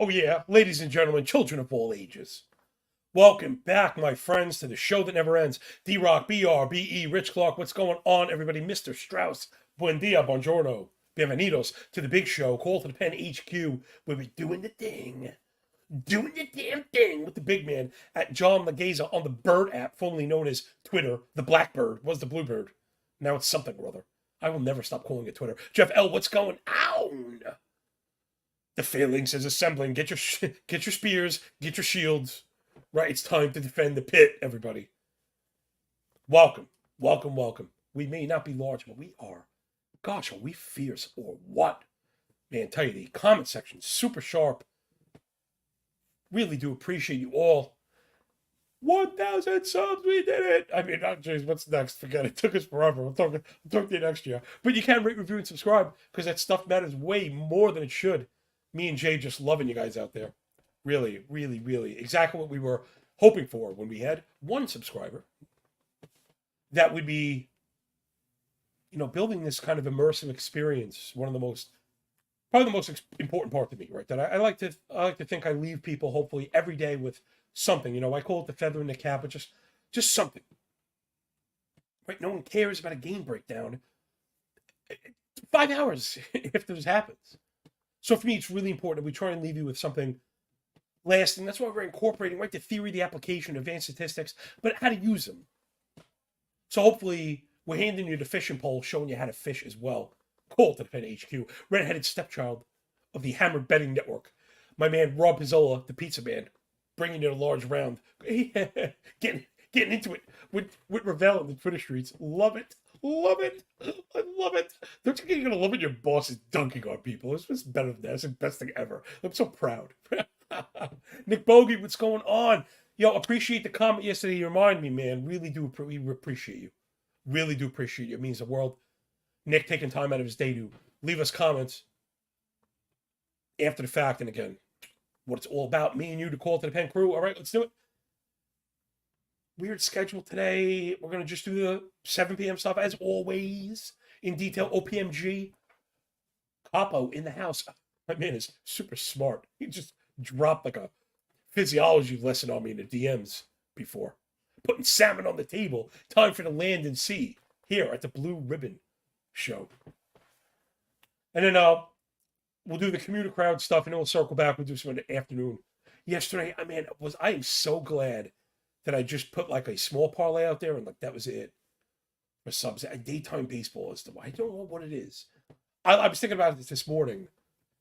Oh, yeah, ladies and gentlemen, children of all ages. Welcome back, my friends, to the show that never ends. D-Rock, B-R-B-E, Rich Clark, what's going on, everybody? Mr. Strauss, buen dia, buongiorno, bienvenidos to the big show, Call to the Pen HQ, where we're doing the damn thing with the big man at John Laghezza on the Bird app, formerly known as Twitter. The Blackbird was the Bluebird. Now it's something or other. I will never stop calling it Twitter. Jeff L., what's going on? The phalanx is assembling. Get your spears, get your shields. Right, it's time to defend the pit, everybody. Welcome, welcome, welcome. We may not be large, but we are. Gosh, are we fierce or what? Man, tell you, the comment section, super sharp. Really do appreciate you all. 1,000 subs, we did it. I mean, geez, what's next? Forget it. It took us forever. We'll talk to you next year. But you can rate, review, and subscribe because that stuff matters way more than it should. Me and Jay just loving you guys out there. Really, really, really. Exactly what we were hoping for when we had one subscriber. That would be, building this kind of immersive experience. Probably the most important part to me, right? That I like to think I leave people hopefully every day with something. I call it the feather in the cap, but just something. Right? No one cares about a game breakdown. 5 hours if this happens. So for me, it's really important that we try and leave you with something lasting. That's why we're incorporating, right, the theory, the application, advanced statistics, but how to use them. So hopefully we're handing you the fishing pole, showing you how to fish as well. Call to the Pen HQ, redheaded stepchild of the Hammered Betting Network. My man Rob Pizzola, the pizza man, bringing you a large round. getting into it with Ravel in the Twitter streets. Love it. Love it. I love it. Don't you think you're going to love it? Your boss is dunking on people. It's just better than that. It's the best thing ever. I'm so proud. Nick Bogey, what's going on? Appreciate the comment yesterday. You remind me, man. Really do we appreciate you. Really do appreciate you. It means the world. Nick taking time out of his day to leave us comments after the fact. And again, what it's all about. Me and you to Call to the Pen crew. All right, let's do it. Weird schedule today. We're going to just do the 7 p.m. stuff as always. In detail, OPMG. Capo in the house. My man is super smart. He just dropped like a physiology lesson on me in the DMs before. Putting salmon on the table. Time for the land and sea here at the Blue Ribbon Show. And then we'll do the commuter crowd stuff and then we'll circle back. We'll do some in the afternoon. Yesterday, I am so glad that I just put like a small parlay out there and like that was it for subs. Daytime baseball is I don't know what it is. I was thinking about it this morning.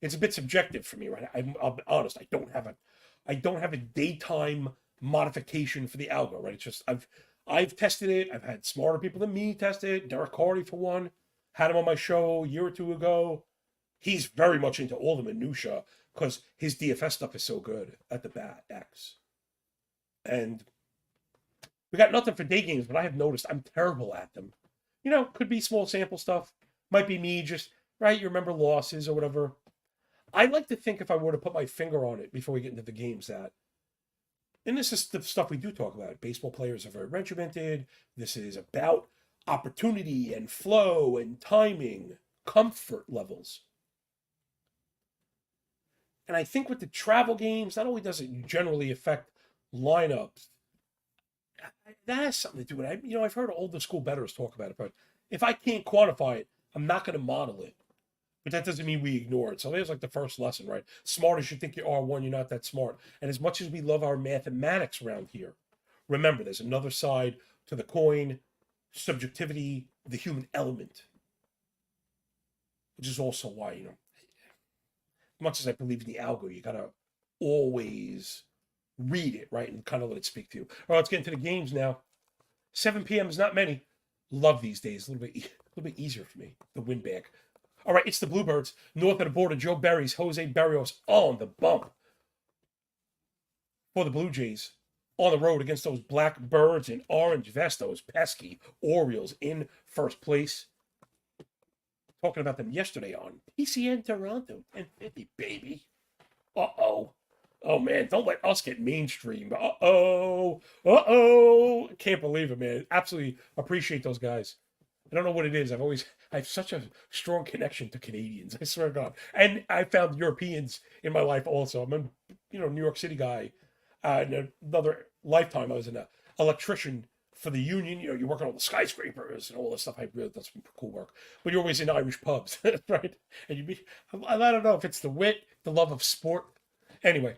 It's a bit subjective for me, right? I'll be honest. I don't have a daytime modification for the algo, right? It's just I've tested it. I've had smarter people than me test it. Derek Carty, for one, had him on my show a year or two ago. He's very much into all the minutia because his DFS stuff is so good at the bat X. And we got nothing for day games, but I have noticed I'm terrible at them. Could be small sample stuff. Might be me just, right? You remember losses or whatever. I like to think if I were to put my finger on it before we get into the games and this is the stuff we do talk about. Baseball players are very regimented. This is about opportunity and flow and timing, comfort levels. And I think with the travel games, not only does it generally affect lineups, that has something to do with it. I've heard older school bettors talk about it, but if I can't quantify it, I'm not going to model it. But that doesn't mean we ignore it. So there's like the first lesson, right? Smart as you think you are, one, you're not that smart. And as much as we love our mathematics around here, remember there's another side to the coin, subjectivity, the human element. Which is also why, as much as I believe in the algo, you got to always read it, right? And kind of let it speak to you. All right, let's get into the games now. 7 p.m. is not many. Love these days. A little bit easier for me. The win back. All right, it's the Bluebirds. North of the border, Joe Berry's Jose Berrios on the bump for the Blue Jays. On the road against those black birds in orange vests, those pesky Orioles in first place. Talking about them yesterday on PCN Toronto 1050, baby. Uh-oh. Oh, man, don't let us get mainstream. Uh-oh. Can't believe it, man. Absolutely appreciate those guys. I don't know what it is. I have such a strong connection to Canadians. I swear to God. And I found Europeans in my life also. I'm a, New York City guy. In another lifetime, I was an electrician for the union. You work on all the skyscrapers and all this stuff. I really done some cool work. But you're always in Irish pubs, right? And I don't know if it's the wit, the love of sport. Anyway,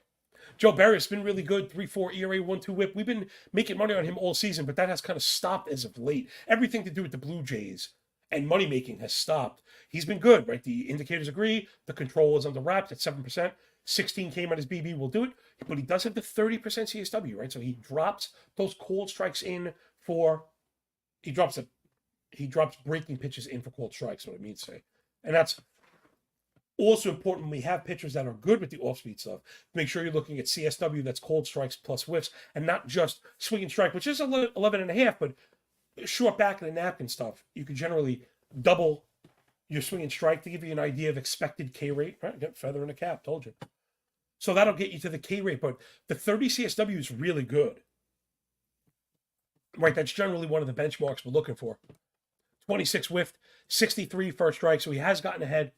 Joe Barrios been really good. 3.4 ERA, 1.2 WHIP. We've been making money on him all season, but that has kind of stopped as of late. Everything to do with the Blue Jays and money making has stopped. He's been good, right? The indicators agree. The control is under wraps at 7%. 16 came on his BB will do it, but he does have the 30% CSW, right? So he drops those cold strikes in for he drops breaking pitches in for cold strikes, what I mean to say. And that's also important when we have pitchers that are good with the off-speed stuff. Make sure you're looking at CSW, that's cold strikes plus whiffs, and not just swing and strike, which is 11.5, but short back of the napkin stuff. You can generally double your swing and strike to give you an idea of expected K rate. Right, get feather in a cap, told you. So that'll get you to the K rate, but the 30 CSW is really good. Right, that's generally one of the benchmarks we're looking for. 26 whiffed, 63 first strike, so he has gotten ahead.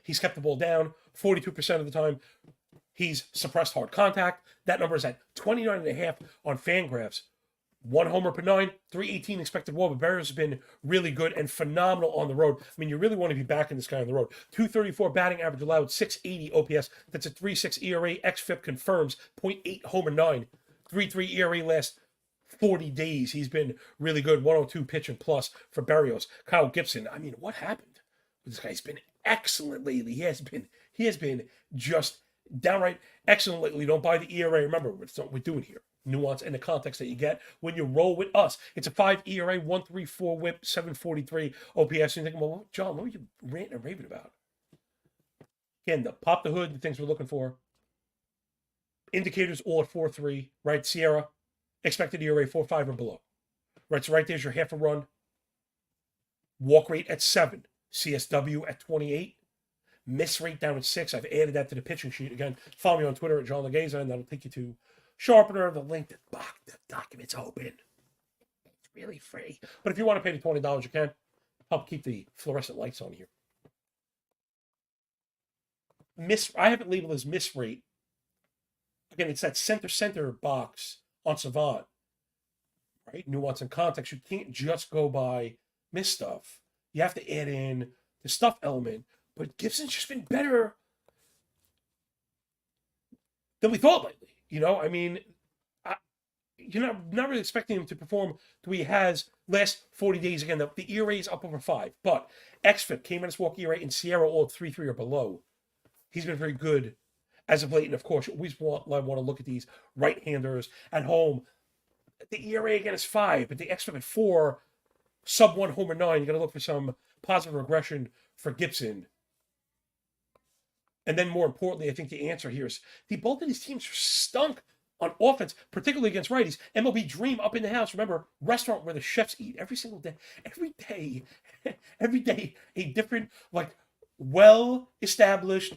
He's kept the ball down 42% of the time. He's suppressed hard contact. That number is at 29.5 on Fangraphs. 1 homer per 9, 318 expected WAR. But Barrios has been really good and phenomenal on the road. I mean, you really want to be backing this guy on the road. 234 batting average allowed, 680 OPS. That's a 3.6 ERA. XFIP confirms 0.8 homer 9, 3.3 ERA last 40 days. He's been really good. 102 pitch and plus for Barrios. Kyle Gibson. I mean, what happened? This guy's been excellent lately. He has been just downright excellent lately. Don't buy the ERA. Remember, it's what we're doing here. Nuance and the context that you get when you roll with us. It's a 5 ERA, 1.34 WHIP, 743 OPS. And you're thinking, well, John, what were you ranting and raving about? Again, the pop the hood, the things we're looking for. Indicators all at 4.3, right? Sierra, expected ERA 4.5 or below. Right, so right there's your half a run. Walk rate at 7. CSW at 28. Miss rate down at 6. I've added that to the pitching sheet. Again, follow me on Twitter at John Laghezza, and that'll take you to Sharpener, the link to the document's open. It's really free. But if you want to pay the $20, you can. Help keep the fluorescent lights on here. I have it labeled as miss rate. Again, it's that center box on Savant. Right? Nuance and context. You can't just go by miss stuff. You have to add in the stuff element. But Gibson's just been better than we thought lately. I mean, you're not really expecting him to perform the way he has last 40 days. Again, the ERA is up over 5. But XFIP, came in as walk ERA, and Sierra all 3.3 or below. He's been very good as of late. And, of course, you always want to look at these right-handers at home. The ERA, again, is 5, but the XFIP at 4, sub 1 homer 9. You got to look for some positive regression for Gibson. And then more importantly, I think the answer here is both of these teams are stunk on offense, particularly against righties. MLB Dream up in the house. Remember, restaurant where the chefs eat every single day. Every day, a different, well-established,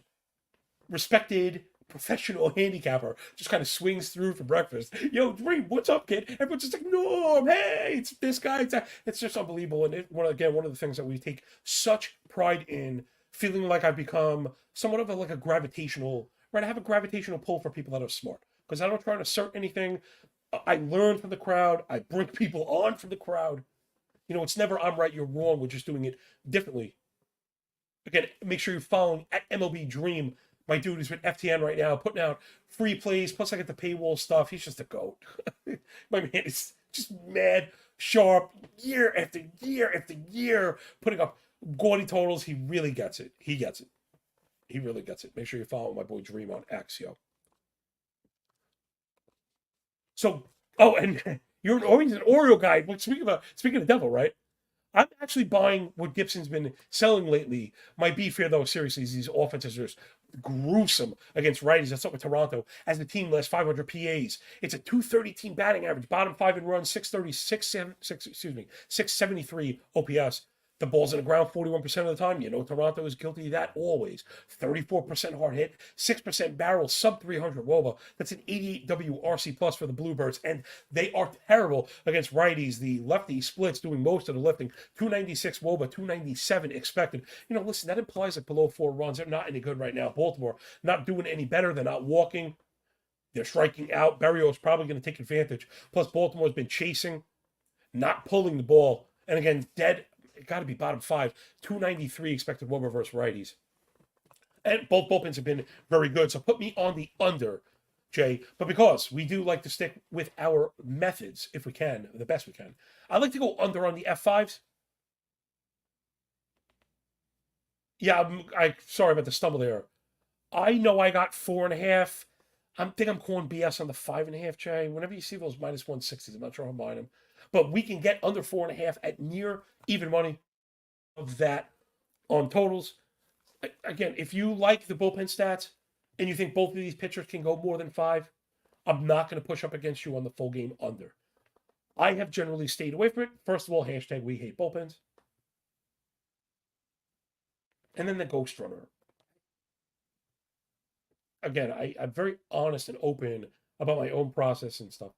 respected, professional handicapper just kind of swings through for breakfast. Yo, Dream, what's up, kid? Everyone's just like, Norm, hey, it's this guy. It's just unbelievable. And one of the things that we take such pride in, feeling like I've become somewhat of a gravitational, right? I have a gravitational pull for people that are smart because I don't try to assert anything. I learn from the crowd. I bring people on from the crowd. It's never I'm right, you're wrong. We're just doing it differently. Again, make sure you're following at MLB Dream. My dude is with FTN right now, putting out free plays. Plus, I get the paywall stuff. He's just a goat. My man is just mad, sharp, year after year after year, putting up gaudy totals. He really gets it. He gets it. He really gets it. Make sure you follow my boy Dream on X, yo. So, and you're always an Oreo guy. Speaking of devil, right? I'm actually buying what Gibson's been selling lately. My beef here, though, seriously, is these offenses are just gruesome against righties. That's up with Toronto. As the team last 500 PAs, it's a 230 team batting average. Bottom 5 in runs, 673 OPS. The ball's in the ground 41% of the time. You know, Toronto is guilty of that always. 34% hard hit, 6% barrel, sub 300 WOBA. That's an 88 WRC plus for the Bluebirds. And they are terrible against righties. The lefty splits doing most of the lifting. 296 WOBA, 297 expected. You know, listen, that implies like below 4 runs. They're not any good right now. Baltimore not doing any better. They're not walking. They're striking out. Berrios probably going to take advantage. Plus, Baltimore's been chasing, not pulling the ball. And again, dead. It got to be bottom 5. 293 expected WOBA versus righties. And both bullpens have been very good. So put me on the under, Jay. But because we do like to stick with our methods, if we can, the best we can, I like to go under on the F5s. Yeah, I sorry about the stumble there. I know I got 4.5. I think I'm calling BS on the 5.5, Jay. Whenever you see those minus 160s, I'm not sure I'm buying them. But we can get under 4.5 at near even money of that on totals. Again, if you like the bullpen stats and you think both of these pitchers can go more than 5, I'm not going to push up against you on the full game under. I have generally stayed away from it. First of all, hashtag we hate bullpens. And then the ghost runner. Again, I'm very honest and open about my own process and stuff.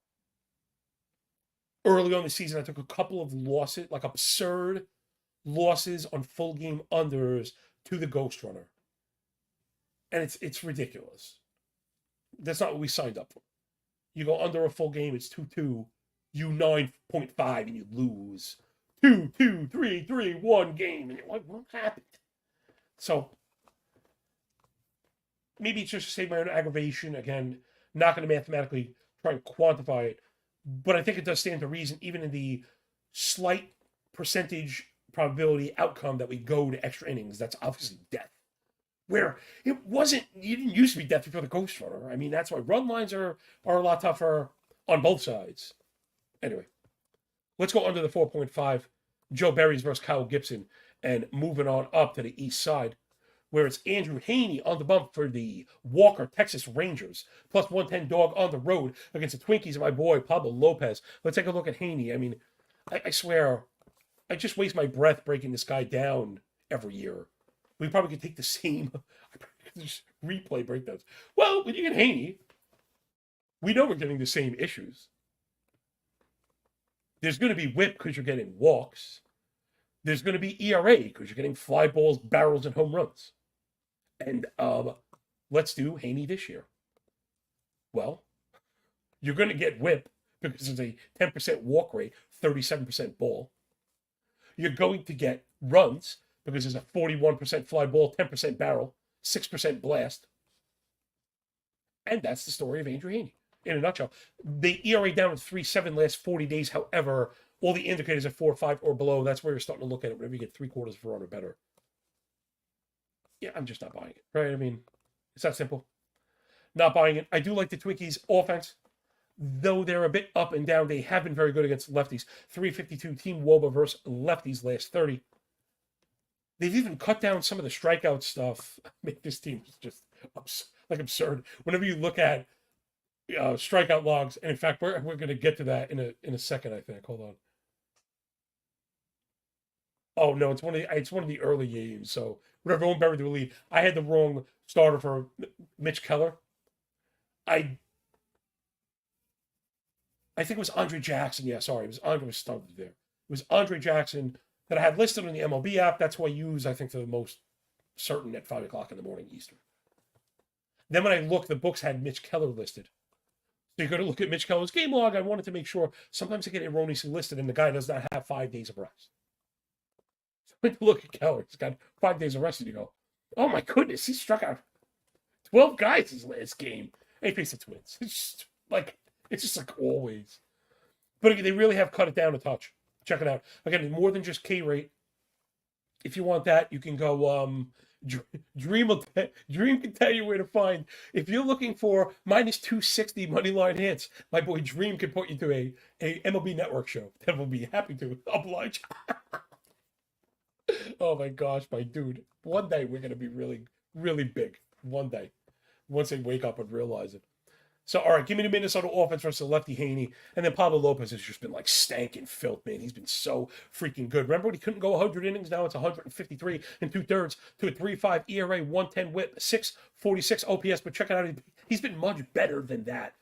Early on in the season, I took a couple of losses, like absurd losses on full game unders to the ghost runner. And it's ridiculous. That's not what we signed up for. You go under a full game, it's 2-2, you 9.5 and you lose. 2-2, 3-3, 1 game. And you're like, what happened? So maybe it's just to save my own aggravation. Again, not going to mathematically try and quantify it. But I think it does stand to reason, even in the slight percentage probability outcome that we go to extra innings. That's obviously death. Where it wasn't, you didn't used to be death before the ghost runner. I mean, that's why run lines are a lot tougher on both sides. Anyway, let's go under the 4.5. Joe Berry's versus Kyle Gibson. And moving on up to the east side, where it's Andrew Haney on the bump for the Walker Texas Rangers. Plus 110 dog on the road against the Twinkies and my boy Pablo Lopez. Let's take a look at Haney. I mean, I swear, I just waste my breath breaking this guy down every year. We probably could take the same, just replay breakdowns. Well, when you get Haney, we know we're getting the same issues. There's going to be whip because you're getting walks. There's going to be ERA because you're getting fly balls, barrels, and home runs. And let's do Haney this year. Well, you're going to get whip because there's a 10% walk rate, 37% ball. You're going to get runs because there's a 41% fly ball, 10% barrel, 6% blast. And that's the story of Andrew Haney in a nutshell. The ERA down at 3.7 last 40 days. However, all the indicators are 4.5 or below. That's where you're starting to look at it whenever you get 3/4 of a run or better. Yeah, I'm just not buying it, right? I mean, it's that simple. Not buying it. I do like the Twinkies offense, though they're a bit up and down. They have been very good against lefties. 352 team WOBA versus lefties last 30. They've even cut down some of the strikeout stuff. I mean, this team is just absurd. Whenever you look at strikeout logs, and in fact, we're going to get to that in a second. I think. Hold on. Oh no, it's one of the early games. So whatever, everyone buried the lead. I had the wrong starter for Mitch Keller. I think it was Andre Jackson. Yeah, sorry, it was Andre was started there. It was Andre Jackson that I had listed on the MLB app. That's who I use, I think, for the most certain at 5:00 in the morning Eastern. Then when I looked, the books had Mitch Keller listed. So you're going to look at Mitch Keller's game log. I wanted to make sure. Sometimes I get erroneously listed, and the guy does not have 5 days of rest. So when you look at Keller, he's got 5 days of rest, and you go, "Oh my goodness, he struck out 12 guys his last game." And he faced the Twins. It's just like always. But again, they really have cut it down a touch. Check it out. Again, more than just K rate. If you want that, you can go. Dream can tell you where to find. If you're looking for minus 260 money line hits, my boy Dream can put you to a MLB Network show. That will be happy to oblige. Oh my gosh, my dude! One day we're gonna be really, really big. One day, once they wake up and realize it. So, all right, give me the Minnesota offense versus the lefty Haney. And then Pablo Lopez has just been like stanking filth, man. He's been so freaking good. Remember when he couldn't go 100 innings? Now it's 153 and 2/3 to a 3.5 ERA, 110 whip, 646 OPS. But check it out. He's been much better than that.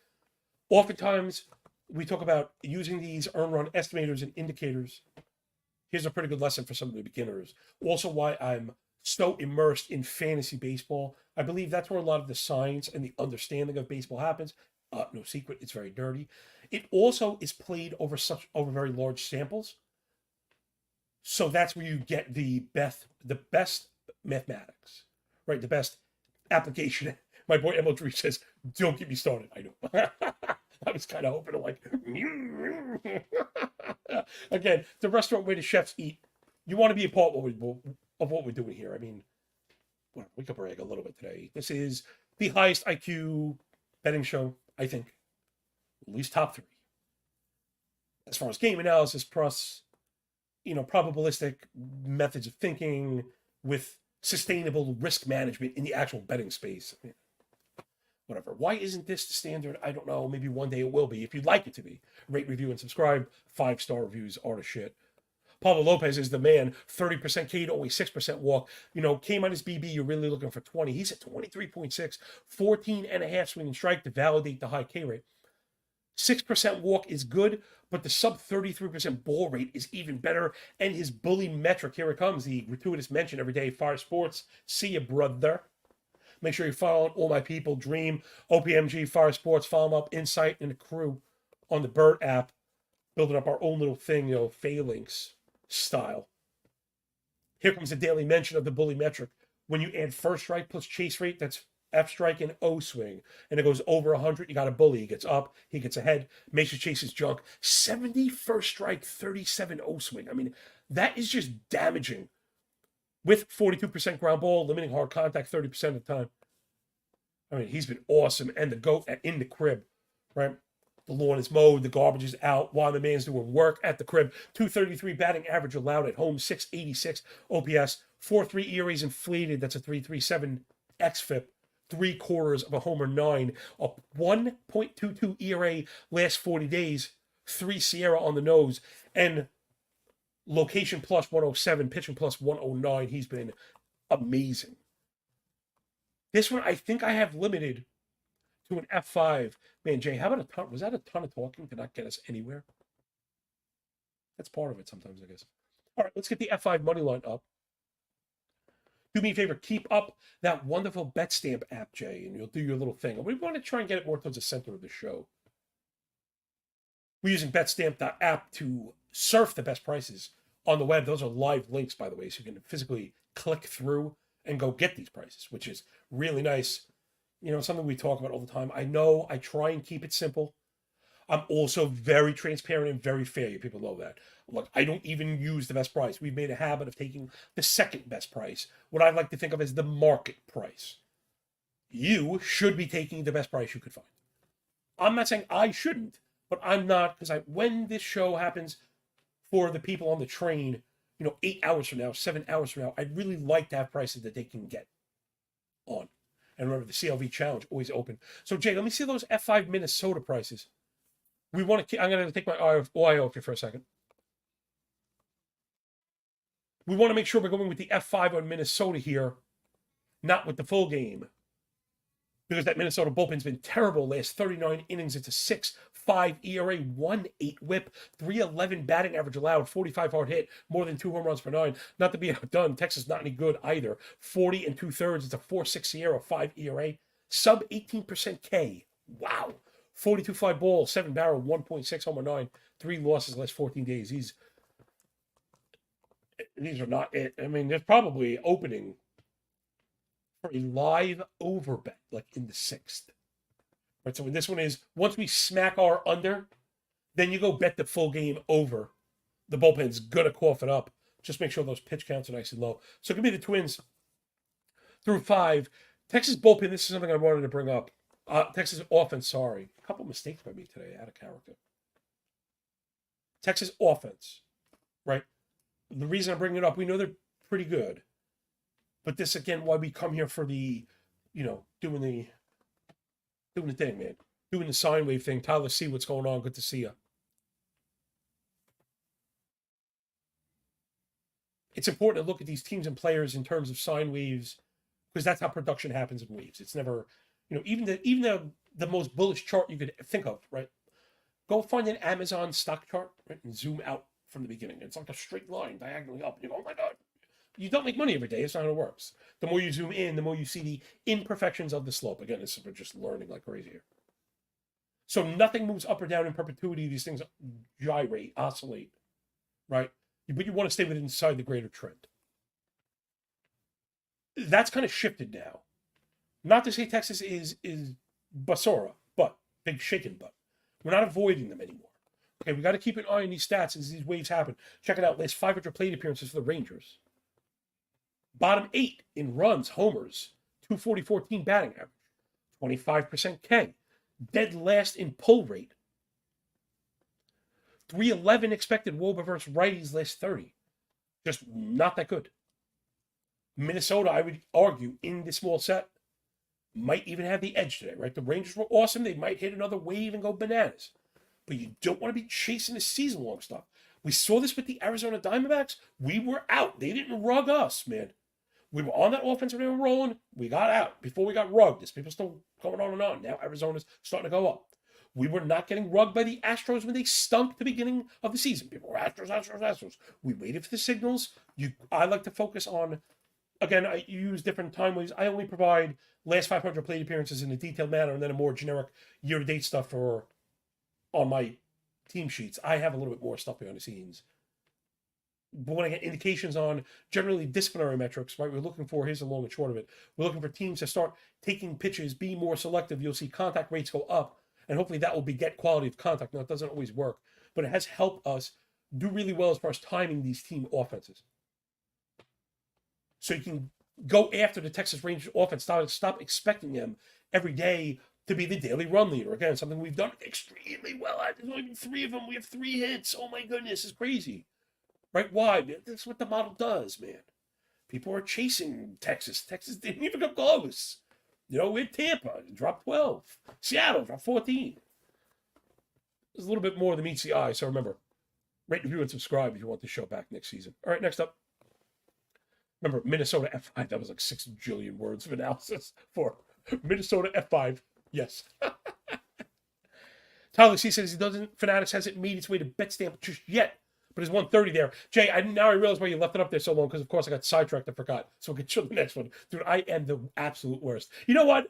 Oftentimes, we talk about using these earn run estimators and indicators. Here's a pretty good lesson for some of the beginners. Also, why I'm so immersed in fantasy baseball. I believe that's where a lot of the science and the understanding of baseball happens. No secret, it's very dirty. It also is played over very large samples. So that's where you get the best mathematics, right? The best application. My boy ML3 says, "Don't get me started." I know. I was kind of hoping to like. Again, the restaurant where the chefs eat. You want to be a part of what we're doing here. I mean, well, we could brag a little bit today. This is the highest IQ betting show, I think. At least top 3. As far as game analysis, plus, probabilistic methods of thinking with sustainable risk management in the actual betting space. I mean, whatever. Why isn't this the standard? I don't know. Maybe one day it will be. If you'd like it to be, rate, review, and subscribe. 5-star reviews are the shit. Pablo Lopez is the man. 30% K to only 6% walk. K minus BB, you're really looking for 20. He's at 23.6, 14.5 swing and strike to validate the high K rate. 6% walk is good, but the sub 33% ball rate is even better. And his bully metric, here it comes, the gratuitous mention every day, Fire Sports. See ya, brother. Make sure you follow all my people, Dream, OPMG, Fire Sports, follow them up, Insight, and the crew on the Bird app, building up our own little thing, phalanx style. Here comes the daily mention of the bully metric. When you add first strike plus chase rate, that's F strike and O swing, and it goes over 100, you got a bully. He gets up, he gets ahead, makes you chase his junk. 70 first strike, 37 O swing. I mean, that is just damaging. With 42% ground ball, limiting hard contact 30% of the time. I mean, he's been awesome. And the GOAT in the crib, right? The lawn is mowed, the garbage is out while the man's doing work at the crib. 233 batting average allowed at home, 686 OPS, 4.3 ERAs inflated. That's a 3.37 xFIP, 3/4 of a homer, 9, a 1.22 ERA last 40 days, 3 Sierra on the nose, and location plus 107, pitching plus 109. He's been amazing. This one, I think I have limited to an F5. Man, Jay, how about a ton? Was that a ton of talking to not get us anywhere? That's part of it sometimes, I guess. All right, let's get the F5 money line up. Do me a favor, keep up that wonderful bet stamp app, Jay, and you'll do your little thing. We want to try and get it more towards the center of the show. We're using betstamp.app to surf the best prices on the web. Those are live links, by the way, so you can physically click through and go get these prices, which is really nice. Something we talk about all the time. I know I try and keep it simple. I'm also very transparent and very fair. You people know that. Look, I don't even use the best price. We've made a habit of taking the second best price, what I like to think of as the market price. You should be taking the best price you could find. I'm not saying I shouldn't, but I'm not, because when this show happens for the people on the train, 8 hours from now, 7 hours from now, I'd really like to have prices that they can get on. And remember, the CLV challenge always open. So, Jay, let me see those F5 Minnesota prices. I'm going to take my eye off you for a second. We want to make sure we're going with the F5 on Minnesota here, not with the full game. Because that Minnesota bullpen's been terrible last 39 innings. It's a 6.5 ERA, 1.8 whip, 3.11 batting average allowed, 45 hard hit, more than 2 home runs per 9. Not to be outdone, Texas not any good either. 40 and 2/3. It's a 4.6 Sierra, 5 ERA, sub 18% K. Wow. 42 fly ball, 7 barrel, 1.6 homer, 9, 3 losses last 14 days. These are not it. I mean, there's probably opening for a live over bet, like in the 6th. Right, so when this one is, once we smack our under, then you go bet the full game over. The bullpen's gonna cough it up. Just make sure those pitch counts are nice and low. So it could be the Twins through 5. Texas bullpen, this is something I wanted to bring up. Texas offense, sorry. A couple mistakes by me today, out of character. Texas offense, right? The reason I'm bringing it up, we know they're pretty good. But this, again, why we come here for the, doing the thing, man. doing the sine wave thing. Tyler, see what's going on. Good to see you. It's important to look at these teams and players in terms of sine waves because that's how production happens in waves. It's never, even the most bullish chart you could think of, right? Go find an Amazon stock chart, right, and zoom out from the beginning. It's like a straight line diagonally up. You go, oh my God. You don't make money every day. It's not how it works. The more you zoom in, the more you see the imperfections of the slope. Again, this is just learning like crazy here. So nothing moves up or down in perpetuity. These things gyrate, oscillate, right? But you want to stay within inside the greater trend. That's kind of shifted now. Not to say Texas is basura, but big shaken butt. We're not avoiding them anymore. Okay, we got to keep an eye on these stats as these waves happen. Check it out. Last 500 plate appearances for the Rangers. Bottom 8 in runs, homers, 240-14 batting average, 25% K. Dead last in pull rate. 311 expected WOBA versus righties last 30. Just not that good. Minnesota, I would argue, in the small set, might even have the edge today, right? The Rangers were awesome. They might hit another wave and go bananas. But you don't want to be chasing the season-long stuff. We saw this with the Arizona Diamondbacks. We were out. They didn't rug us, man. We were on that offense when they were rolling. We got out before we got rugged. There's people still going on and on. Now Arizona's starting to go up. We were not getting rugged by the Astros when they stunk at the beginning of the season. People were Astros. We waited for the signals. I like to focus on, again, I use different time waves. I only provide last 500 plate appearances in a detailed manner and then a more generic year-to-date stuff on my team sheets. I have a little bit more stuff behind the scenes. But when I get indications on generally disciplinary metrics, right, we're looking for, here's the long and short of it, we're looking for teams to start taking pitches, be more selective. You'll see contact rates go up, and hopefully that will beget quality of contact. Now, it doesn't always work, but it has helped us do really well as far as timing these team offenses. So you can go after the Texas Rangers offense, stop expecting them every day to be the daily run leader. Again, something we've done extremely well at. There's only been 3 of them. We have 3 hits. Oh my goodness, it's crazy. Right? Why? That's what the model does, man. People are chasing Texas. Texas didn't even come close. With Tampa, dropped 12. Seattle dropped 14. There's a little bit more than meets the eye. So remember, rate, review, and subscribe if you want the show back next season. All right, next up. Remember, Minnesota F5. That was like 6 jillion words of analysis for Minnesota F5. Yes. Tyler C says Fanatics hasn't made its way to BetStamp just yet. But it's 130 there. Jay, now I realize why you left it up there so long, because of course I got sidetracked and forgot. So we'll get to the next one. Dude, I am the absolute worst. You know what?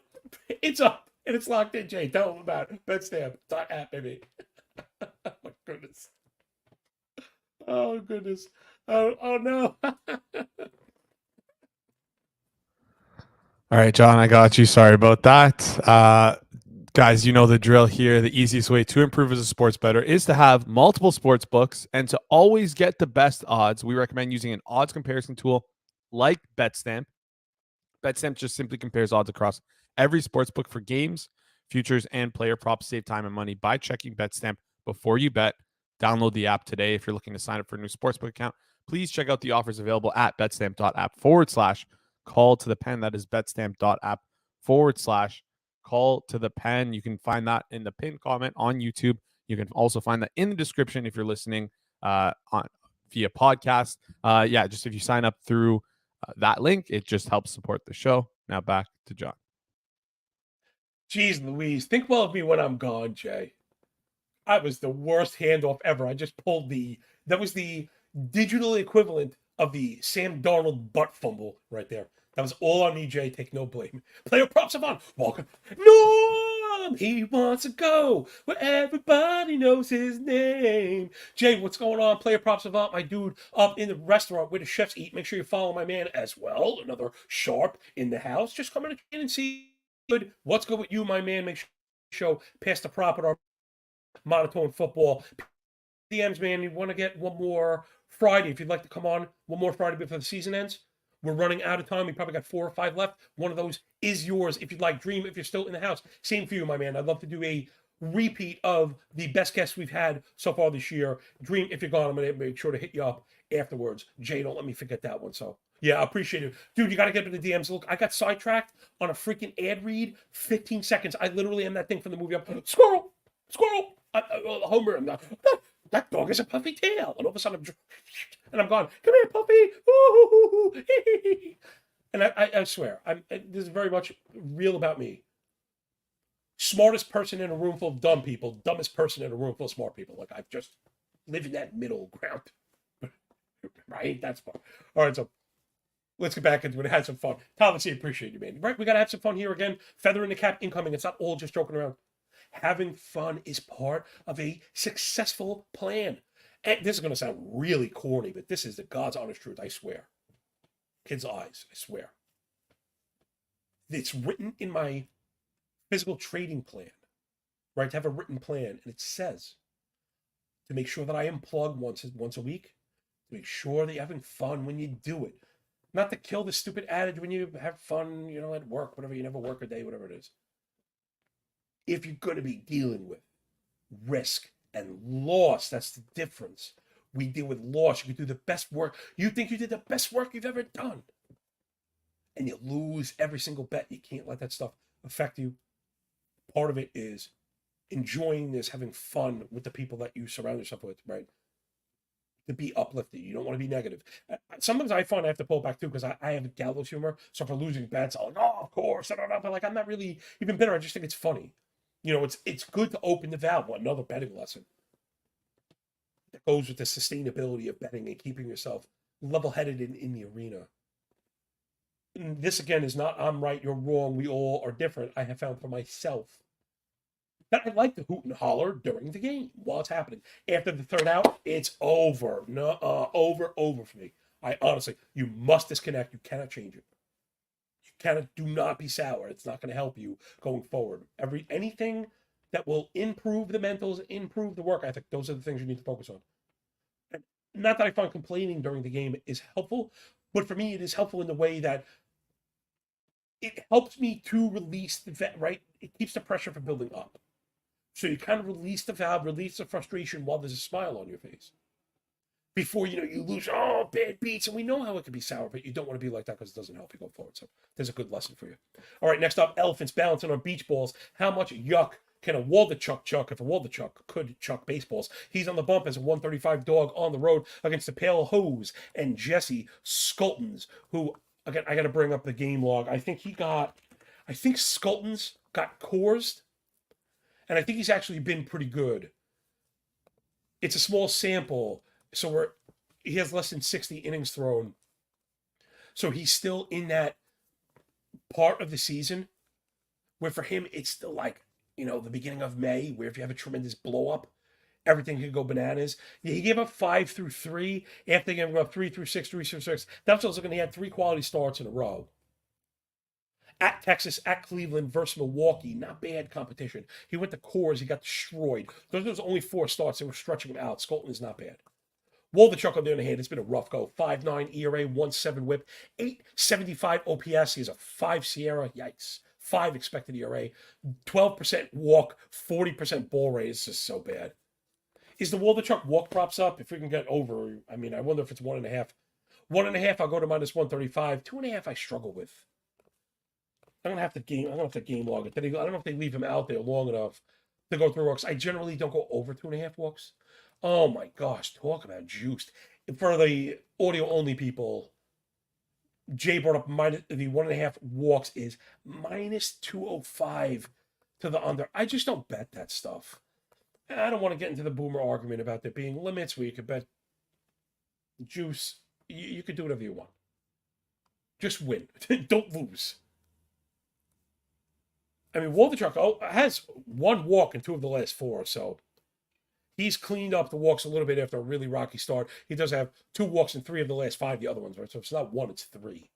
It's up and it's locked in, Jay. Tell them about it. BetStamp.app, baby. Oh my goodness. Oh goodness. Oh no. All right, John, I got you. Sorry about that. Guys, you know the drill here. The easiest way to improve as a sports bettor is to have multiple sports books and to always get the best odds. We recommend using an odds comparison tool like BetStamp. BetStamp just simply compares odds across every sports book for games, futures, and player props. Save time and money by checking BetStamp before you bet. Download the app today if you're looking to sign up for a new sportsbook account. Please check out the offers available at betstamp.app/call to the pen. That is betstamp.app/call to the pen. You can find that in the pinned comment on YouTube. You can also find that in the description if you're listening via podcast. Just if you sign up through that link, it just helps support the show. Now back to John. Jeez Louise, think well of me when I'm gone, Jay. I was the worst handoff ever. I just pulled that was the digital equivalent of the Sam Darnold butt fumble right there. That was all on me, Jay. Take no blame. Player props Savant. Welcome. Norm! He wants to go where everybody knows his name. Jay, what's going on? Player props Savant, my dude, up in the restaurant where the chefs eat. Make sure you follow my man as well. Another sharp in the house. Just come in and see what's good with you, my man. Make sure you show past the prop at our monotone football. DMs, man, you want to get one more Friday. If you'd like to come on one more Friday before the season ends. We're running out of time. We probably got 4 or 5 left. One of those is yours if you'd like. Dream if you're still in the house. Same for you, my man. I'd love to do a repeat of the best guests we've had so far this year. Dream, if you're gone, I'm going to make sure to hit you up afterwards. Jay, don't let me forget that one. So, yeah, I appreciate it. Dude, you got to get to the DMs. Look, I got sidetracked on a freaking ad read. 15 seconds. I literally am that thing from the movie. I'm, squirrel, squirrel. Homer, I'm not. That dog has a puffy tail. And all of a sudden, I'm gone. Come here, puppy. Ooh, and I swear, this is very much real about me. Smartest person in a room full of dumb people, dumbest person in a room full of smart people. Like, I just live in that middle ground. Right? That's fun. All right, so let's get back into it. Had some fun. Thomas, I appreciate you, man. Right? We got to have some fun here again. Feather in the cap incoming. It's not all just joking around. Having fun is part of a successful plan. And this is going to sound really corny, but this is the God's honest truth, I swear. Kids' eyes, I swear. It's written in my physical trading plan, right? To have a written plan, and it says to make sure that I unplug once a week, to make sure that you're having fun when you do it. Not to kill the stupid adage when you have fun, at work, whatever, you never work a day, whatever it is. If you're going to be dealing with risk and loss, that's the difference. We deal with loss. You can do the best work. You think you did the best work you've ever done. And you lose every single bet. You can't let that stuff affect you. Part of it is enjoying this, having fun with the people that you surround yourself with, right? To be uplifted. You don't want to be negative. Sometimes I find I have to pull back too because I have a gallows humor. So if I'm losing bets, I'm like, oh, of course. But like, I'm not really even bitter. I just think it's funny. It's good to open the valve. Another betting lesson that goes with the sustainability of betting and keeping yourself level-headed in the arena. And this, again, is not I'm right, you're wrong, we all are different. I have found for myself that I like to hoot and holler during the game while it's happening. After the third out, it's over. Over for me. I honestly, you must disconnect. You cannot change it. Do not be sour. It's not going to help you going forward. Anything that will improve the mentals, improve the work ethic, those are the things you need to focus on. And not that I find complaining during the game is helpful, but for me, it is helpful in the way that it helps me to release the vet, right? It keeps the pressure from building up. So you kind of release the valve, release the frustration while there's a smile on your face. Before, you lose, bad beats. And we know how it can be sour, but you don't want to be like that because it doesn't help you go forward. So there's a good lesson for you. All right, next up, elephants balancing on beach balls. How much yuck can a Waldichuk chuck if a Waldichuk could chuck baseballs? He's on the bump as a 135 dog on the road against the Pale Hose and Jesse Skultons, who, again, I got to bring up the game log. I think Skultons got coursed, and I think he's actually been pretty good. It's a small sample. So he has less than 60 innings thrown. So he's still in that part of the season where for him, it's still like, the beginning of May, where if you have a tremendous blow up, everything could go bananas. Yeah, he gave up 5 through 3. After he gave up 3 through 6, 3 through 6. That's what I was looking. He had 3 quality starts in a row. At Texas, at Cleveland versus Milwaukee, not bad competition. He went to Coors, he got destroyed. Those was only 4 starts. They were stretching him out. Skulton is not bad. Waldichuk, on the other hand, it's been a rough go. 5.9 ERA, 1.7 whip, 8.75 OPS. He has a 5 Sierra. Yikes. 5 expected ERA, 12% walk, 40% ball rate. It's just so bad. Is the Waldichuk walk props up? If we can get over, I wonder if it's 1.5. 1.5, I'll go to minus 135. 2.5, I struggle with. I'm gonna have to game log it. I don't know if they leave him out there long enough to go through walks. I generally don't go over 2.5 walks. Oh my gosh, talk about juiced. For the audio only people, Jay brought up the 1.5 walks is minus 205 to the under. I just don't bet that stuff. I don't want to get into the boomer argument about there being limits where you could bet juice. You could do whatever you want. Just win. Don't lose. Waldichuk has 1 walk in 2 of the last 4, so he's cleaned up the walks a little bit after a really rocky start. He does have 2 walks in 3 of the last 5, the other ones, right? So it's not 1, it's 3.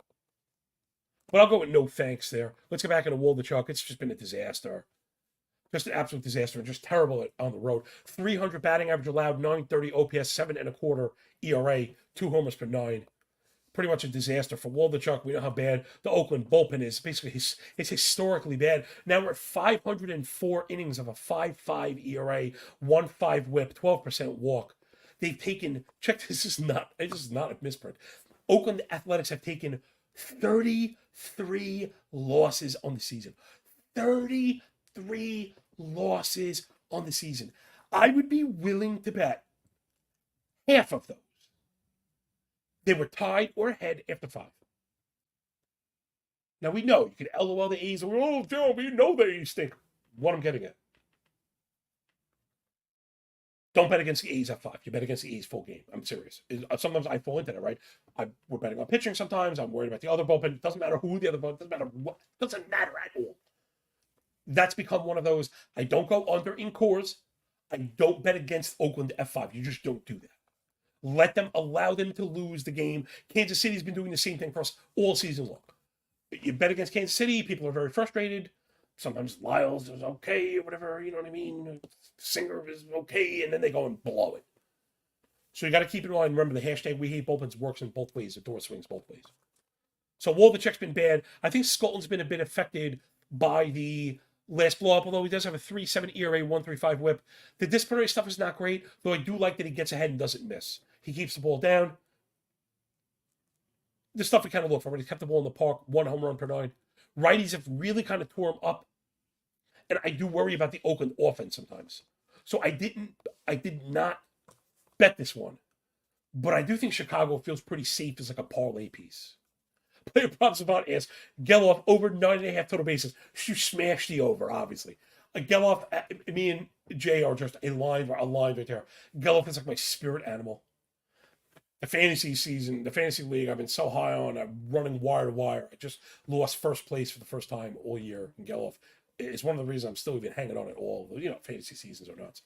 But I'll go with no thanks there. Let's get back into Waldichuk. It's just been a disaster. Just an absolute disaster. Just terrible on the road. 300 batting average allowed, 930 OPS, 7.25 ERA, 2 homers per 9. pretty much a disaster for Waldichuk. We know how bad the Oakland bullpen is. Basically, it's historically bad. Now we're at 504 innings of a 5.5 ERA, 1.5 WHIP, 12% walk. They've taken, check this is not a misprint. Oakland Athletics have taken 33 losses on the season. 33 losses on the season. I would be willing to bet half of those they were tied or ahead after 5. Now we know you can LOL the A's. Oh, Joe, we know the A's stink. What I'm getting at. Don't bet against the A's at 5. You bet against the A's full game. I'm serious. Sometimes I fall into that, right? We're betting on pitching sometimes. I'm worried about the other bullpen. It doesn't matter who the other bullpen, doesn't matter what. It doesn't matter at all. That's become one of those. I don't go under in cores. I don't bet against Oakland F5. You just don't do that. Allow them to lose the game. Kansas City's been doing the same thing for us all season long. You bet against Kansas City, people are very frustrated. Sometimes Lyles is okay, or whatever, you know what I mean? Singer is okay, and then they go and blow it. So you got to keep in mind, remember the hashtag We Hate Bullpens works in both ways. The door swings both ways. So Waldichuk's been bad. I think Scotland's been a bit affected by the last blow up, although he does have a 3.7 ERA, 1.35 WHIP. The disciplinary stuff is not great, though I do like that he gets ahead and doesn't miss. He keeps the ball down. The stuff we kind of look for, but he kept the ball in the park, 1 home run per 9. Righties have really kind of tore him up. And I do worry about the Oakland offense sometimes. So I did not bet this one. But I do think Chicago feels pretty safe as like a parlay piece. Player props about asks, Geloff over 9.5 total bases. You smashed the over, obviously. Geloff, me and Jay are just aligned right there. Geloff is like my spirit animal. The fantasy season, the fantasy league, I've been so high on. I'm running wire to wire. I just lost first place for the first time all year in Geloff. It's one of the reasons I'm still even hanging on it all. You know, fantasy seasons are nuts.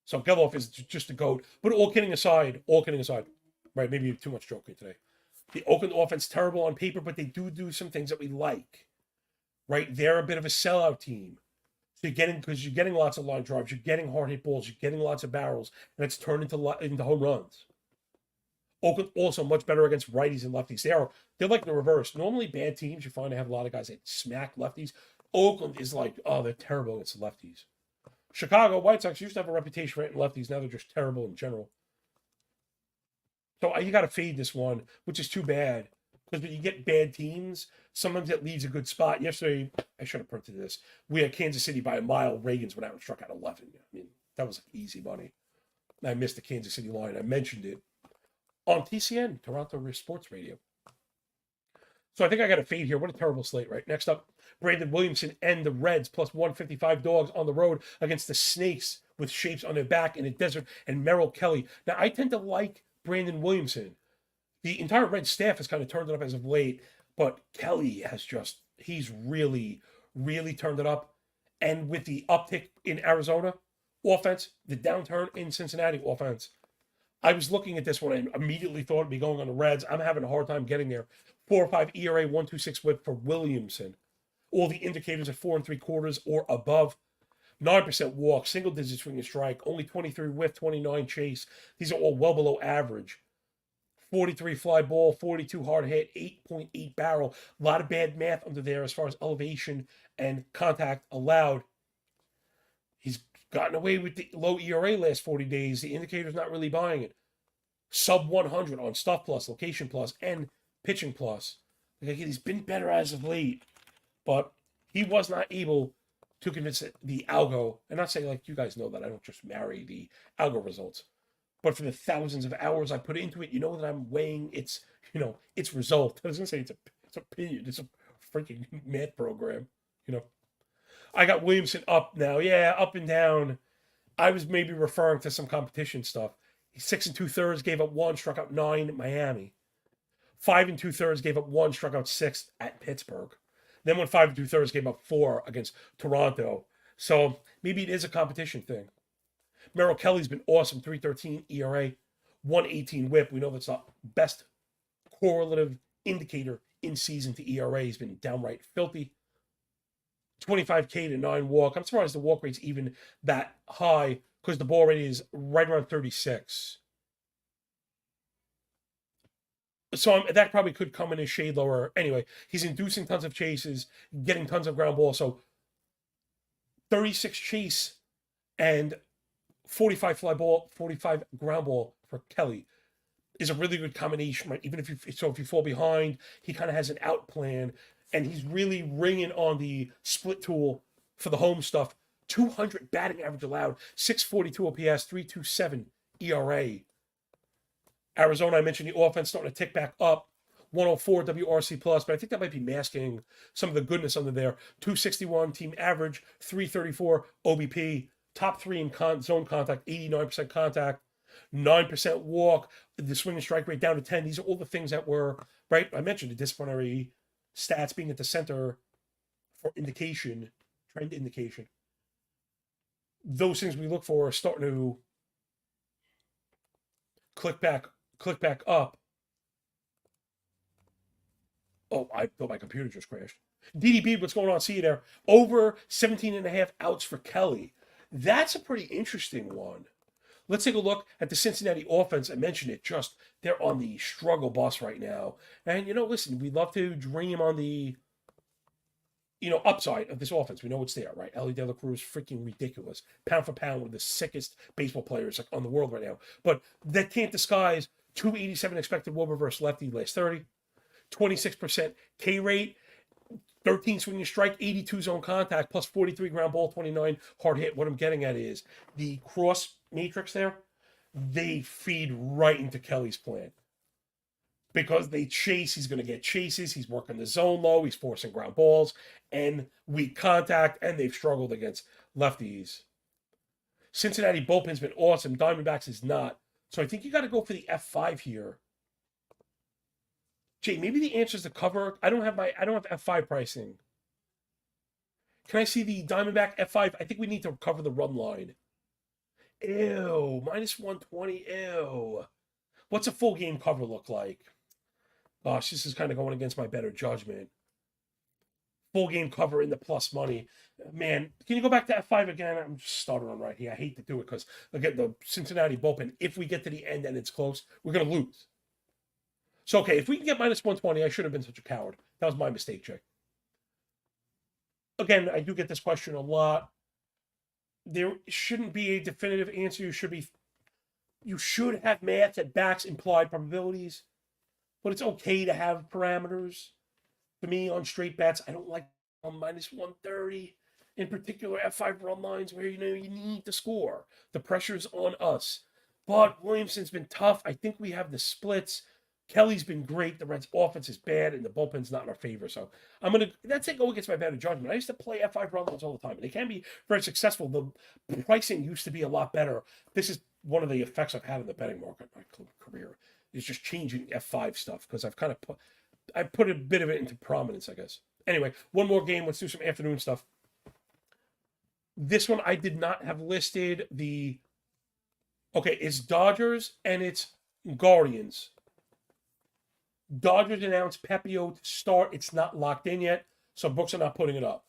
So Geloff is just a GOAT. But all kidding aside, right? Maybe too much joking today. The Oakland offense terrible on paper, but they do some things that we like. Right? They're a bit of a sellout team. So you're getting lots of line drives, you're getting hard hit balls, you're getting lots of barrels, and it's turned into home runs. Oakland also much better against righties and lefties. They're like the reverse. Normally bad teams, you find to have a lot of guys that smack lefties. Oakland is like, oh, they're terrible against the lefties. Chicago White Sox used to have a reputation for hitting lefties. Now they're just terrible in general. So you got to fade this one, which is too bad. Because when you get bad teams, sometimes that leaves a good spot. Yesterday, I should have printed this. We had Kansas City by a mile. Reagan's went out and struck out 11. I mean, that was like easy money. I missed the Kansas City line. I mentioned it on TCN, Toronto Sports Radio. So I think I got a fade here. What a terrible slate, right? Next up, Brandon Williamson and the Reds plus 155 dogs on the road against the Snakes with shapes on their back in the desert and Merrill Kelly. Now, I tend to like Brandon Williamson. The entire Red staff has kind of turned it up as of late, but Kelly he's really, really turned it up. And with the uptick in Arizona offense, the downturn in Cincinnati offense, I was looking at this one and immediately thought it'd be going on the Reds. I'm having a hard time getting there. 4.5 ERA, 1.26 WHIP for Williamson. All the indicators are 4 3/4 or above. 9% walk, single digit swing and strike, only 23 whiff, 29 chase. These are all well below average. 43 fly ball, 42 hard hit, 8.8 barrel. A lot of bad math under there as far as elevation and contact allowed. He's gotten away with the low ERA last 40 days. The indicator's not really buying it. Sub 100 on Stuff Plus, Location Plus, and Pitching Plus. He's been better as of late, but he was not able to convince the algo. And not saying like you guys know that I don't just marry the algo results, but for the thousands of hours I put into it, you know that I'm weighing its result. I was gonna say it's opinion. It's a freaking math program. I got Williamson up now. Yeah, up and down. I was maybe referring to some competition stuff. He's 6 2/3, gave up 1, struck out 9 at Miami. 5 2/3, gave up 1, struck out 6 at Pittsburgh. Then went 5 2/3, gave up 4 against Toronto. So maybe it is a competition thing. Merrill Kelly's been awesome. 3.13 ERA, 1.18 WHIP. We know that's the best correlative indicator in season to ERA. He's been downright filthy. 25K to 9 walk. I'm surprised the walk rate's even that high because the ball rate is right around 36. So that probably could come in a shade lower. Anyway, he's inducing tons of chases, getting tons of ground balls. So 36 chase and 45 fly ball, 45 ground ball for Kelly is a really good combination, right? Even if you fall behind, he kind of has an out plan, and he's really ringing on the split tool for the home stuff. 200 batting average allowed, 642 OPS, 327 ERA. Arizona, I mentioned the offense starting to tick back up. 104 WRC plus, but I think that might be masking some of the goodness under there. 261 team average, 334 OBP, top 3 in zone contact, 89% contact, 9% walk, the swing and strike rate down to 10. These are all the things that were, right? I mentioned the disciplinary stats being at the center for indication, trend indication. Those things we look for are starting to click back up. Oh, I thought my computer just crashed. DDB, what's going on? See you there. Over 17 and a half outs for Kelly. That's a pretty interesting one. Let's take a look at the Cincinnati offense. I mentioned it, just they're on the struggle bus right now. And, listen, we'd love to dream on the, upside of this offense. We know it's there, right? Ellie De La Cruz, freaking ridiculous. Pound for pound, one of the sickest baseball players on the world right now. But that can't disguise 287 expected WOBA versus lefty last 30. 26% K rate, 13 swinging strike, 82 zone contact, plus 43 ground ball, 29 hard hit. What I'm getting at is the cross matrix there, they feed right into Kelly's plan. Because they chase, he's going to get chases, he's working the zone low, he's forcing ground balls, and weak contact, and they've struggled against lefties. Cincinnati bullpen's been awesome, Diamondbacks is not. So I think you got to go for the F5 here. Jay, maybe the answer is the cover. I don't have F5 pricing. Can I see the Diamondback F5? I think we need to cover the run line. Ew, minus 120. Ew. What's a full game cover look like? Gosh, this is kind of going against my better judgment. Full game cover in the plus money. Man, can you go back to F5 again? I'm just stuttering right here. I hate to do it because, again, the Cincinnati bullpen, if we get to the end and it's close, we're going to lose. So, okay, if we can get minus 120, I shouldn't have been such a coward. That was my mistake, Jay. Again, I do get this question a lot. There shouldn't be a definitive answer. You should have math at backs implied probabilities, but it's okay to have parameters. For me, on straight bets, I don't like on minus 130. In particular, F5 run lines where you need to score. The pressure's on us. But Williamson's been tough. I think we have the splits. Kelly's been great. The Reds' offense is bad, and the bullpen's not in our favor. So that's it. Go against my better judgment. I used to play F5 run lines all the time. They can be very successful. The pricing used to be a lot better. This is one of the effects I've had in the betting market in my career. Is just changing F5 stuff because I've kind of put a bit of it into prominence, I guess. Anyway, one more game. Let's do some afternoon stuff. This one I did not have listed. It's Dodgers and it's Guardians. Dodgers announced Pepio to start. It's not locked in yet, so books are not putting it up.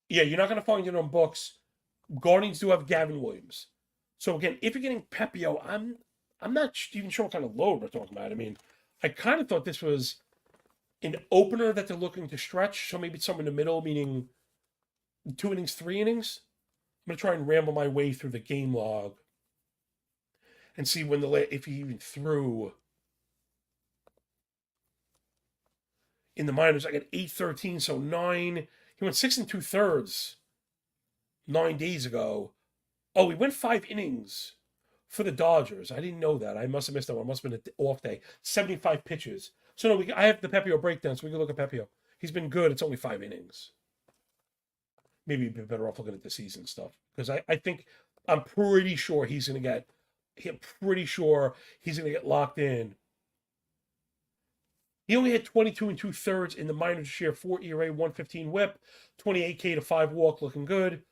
Yeah, you're not going to find it on books. Guardians do have Gavin Williams. So again, if you're getting Pepio, I'm not even sure what kind of load we're talking about. I mean, I kind of thought this was an opener that they're looking to stretch, so maybe it's somewhere in the middle, meaning 2 innings, 3 innings. I'm going to try and ramble my way through the game log and see if he even threw in the minors. I got 8-13, so 9. He went 6 2/3 9 days ago. Oh, he went 5 innings for the Dodgers. I didn't know that. I must have missed that one. It must have been an off day. 75 pitches. So no, I have the Pepio breakdown, so we can look at Pepio. He's been good. It's only 5 innings. Maybe you'd be better off looking at the season stuff because I'm pretty sure he's going to get. I'm pretty sure he's going to get locked in. He only had 22 2/3 in the minors this year, 4 ERA, 115 whip, 28K to 5 walk, looking good.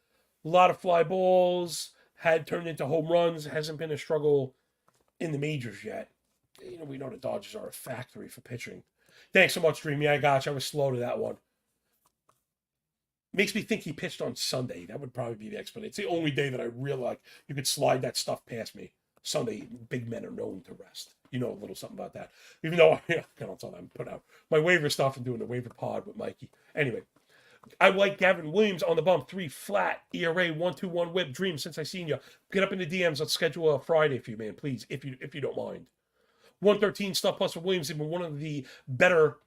A lot of fly balls, had turned into home runs, hasn't been a struggle in the majors yet. We know the Dodgers are a factory for pitching. Thanks so much, Dreamy. I got you. I was slow to that one. Makes me think he pitched on Sunday. That would probably be the explanation. It's the only day that I realize you could slide that stuff past me. Sunday, big men are known to rest. You know a little something about that. Even though I don't tell them, put out my waiver stuff and doing the waiver pod with Mikey. Anyway, I like Gavin Williams on the bump, 3 flat, ERA, 1.21 whip, dream since I seen you. Get up in the DMs. Let's schedule a Friday for you, man, please, if you don't mind. 113 stuff plus for Williams, even one of the better,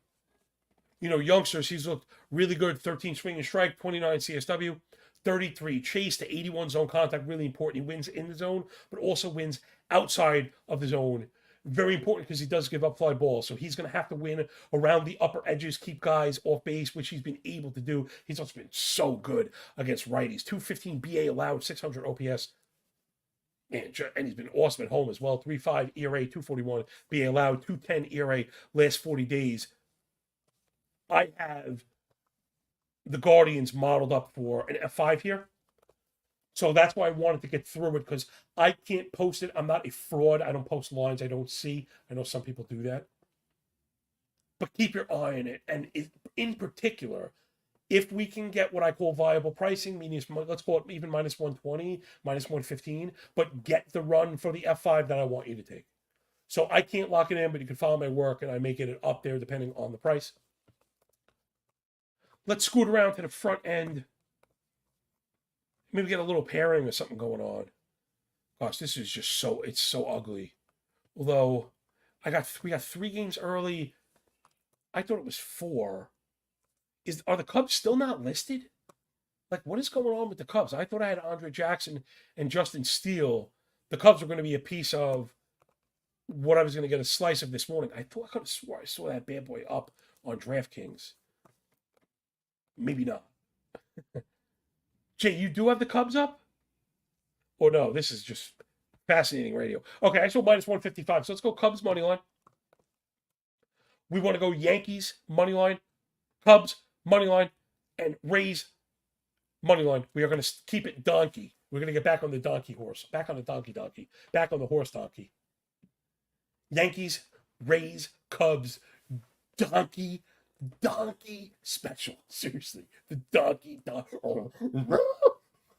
youngsters. He's looked really good. 13 swing and strike, 29 CSW, 33 chase to 81 zone contact. Really important. He wins in the zone, but also wins outside of the zone. Very important because he does give up fly balls. So he's going to have to win around the upper edges, keep guys off base, which he's been able to do. He's also been so good against righties. 215 BA allowed, 600 OPS. And he's been awesome at home as well. 3.5 ERA, 241 BA allowed, 210 ERA last 40 days. I have the Guardians modeled up for an F5 here. So that's why I wanted to get through it, because I can't post it. I'm not a fraud. I don't post lines I don't see. I know some people do that. But keep your eye on it. And in particular, if we can get what I call viable pricing, meaning let's call it even minus 120, minus 115, but get the run for the F5 that I want you to take. So I can't lock it in, but you can follow my work, and I make it up there depending on the price. Let's scoot around to the front end. Maybe get a little pairing or something going on. Gosh, this is just it's so ugly. Although we got 3 games early. I thought it was 4. Are the Cubs still not listed? Like, what is going on with the Cubs? I thought I had Andre Jackson and Justin Steele. The Cubs were going to be a piece of what I was going to get a slice of this morning. I could have swore I saw that bad boy up on DraftKings. Maybe not. Jay, you do have the Cubs up? Or no, this is just fascinating radio. Okay, I saw minus 155. So let's go Cubs money line. We want to go Yankees money line, Cubs money line, and Rays money line. We are going to keep it donkey. We're going to get back on the donkey horse. Back on the donkey. Back on the horse donkey. Yankees, Rays, Cubs, donkey special. Seriously. The donkey. Oh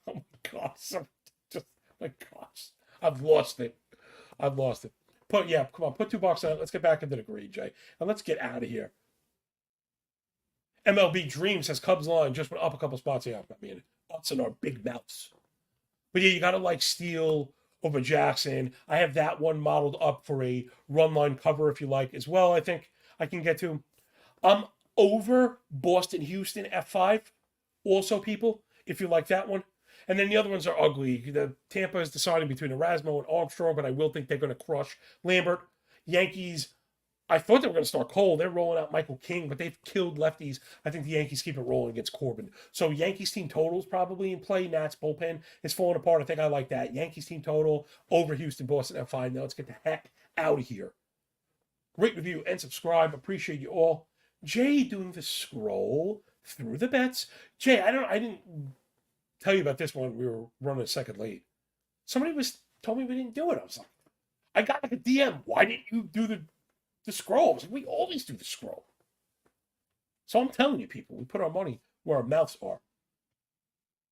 my gosh. My gosh. I've lost it. Come on, put $2 on it. Let's get back into the green, Jay. And let's get out of here. MLB Dream says Cubs line just went up a couple spots. Yeah, I mean, us and our big mouths. But yeah, you got to like Steele over Jackson. I have that one modeled up for a run line cover if you like as well. I think I can get to. I'm over Boston, Houston, F5. Also, people, if you like that one. And then the other ones are ugly. The Tampa is deciding between Erasmo and Armstrong, but I will think they're going to crush Lambert. Yankees, I thought they were going to start Cole. They're rolling out Michael King, but they've killed lefties. I think the Yankees keep it rolling against Corbin. So Yankees team total is probably in play. Nats bullpen is falling apart. I think I like that. Yankees team total over Houston, Boston, F5. Now let's get the heck out of here. Rate, review, and subscribe. Appreciate you all. Jay doing the scroll through the bets. Jay, I didn't tell you about this one. We were running a second late. Somebody told me we didn't do it. I was like, I got like a DM. Why didn't you do the scroll? I was like, we always do the scroll. So I'm telling you, people, we put our money where our mouths are.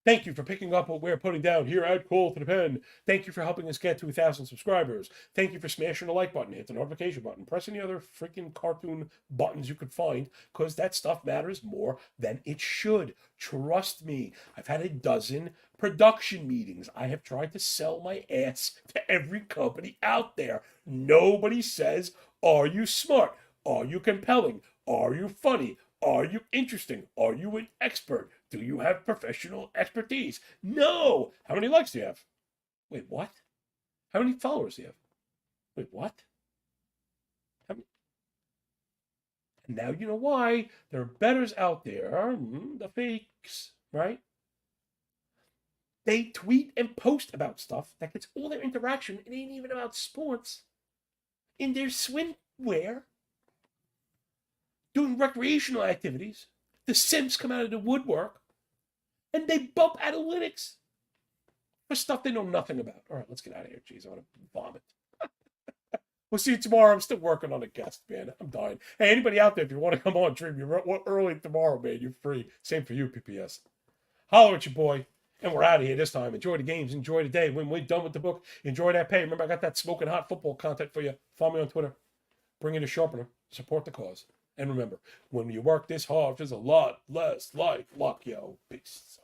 Thank you for picking up what we're putting down here at Call to the Pen. Thank you for helping us get to 1,000 subscribers. Thank you for smashing the like button, hit the notification button, press any other freaking cartoon buttons you could find, because that stuff matters more than it should. Trust me, I've had a dozen production meetings. I have tried to sell my ass to every company out there. Nobody says, are you smart? Are you compelling? Are you funny? Are you interesting? Are you an expert? Do you have professional expertise? No. How many likes do you have? Wait, what? How many followers do you have? Wait, what? How many? And now you know why. There are bettors out there, the fakes, right? They tweet and post about stuff that gets all their interaction. It ain't even about sports. In their swimwear, doing recreational activities. The Sims come out of the woodwork, and they bump analytics for stuff they know nothing about. All right, let's get out of here. Jeez, I want to vomit. We'll see you tomorrow. I'm still working on a guest, man. I'm dying. Hey, anybody out there, if you want to come on, Dream, you're early tomorrow, man. You're free. Same for you, PPS. Holler at your boy. And we're out of here this time. Enjoy the games. Enjoy the day. When we're done with the book, enjoy that pay. Remember, I got that smoking hot football content for you. Follow me on Twitter. Bring in a sharpener. Support the cause. And remember, when you work this hard, there's a lot less life luck, yo. Peace.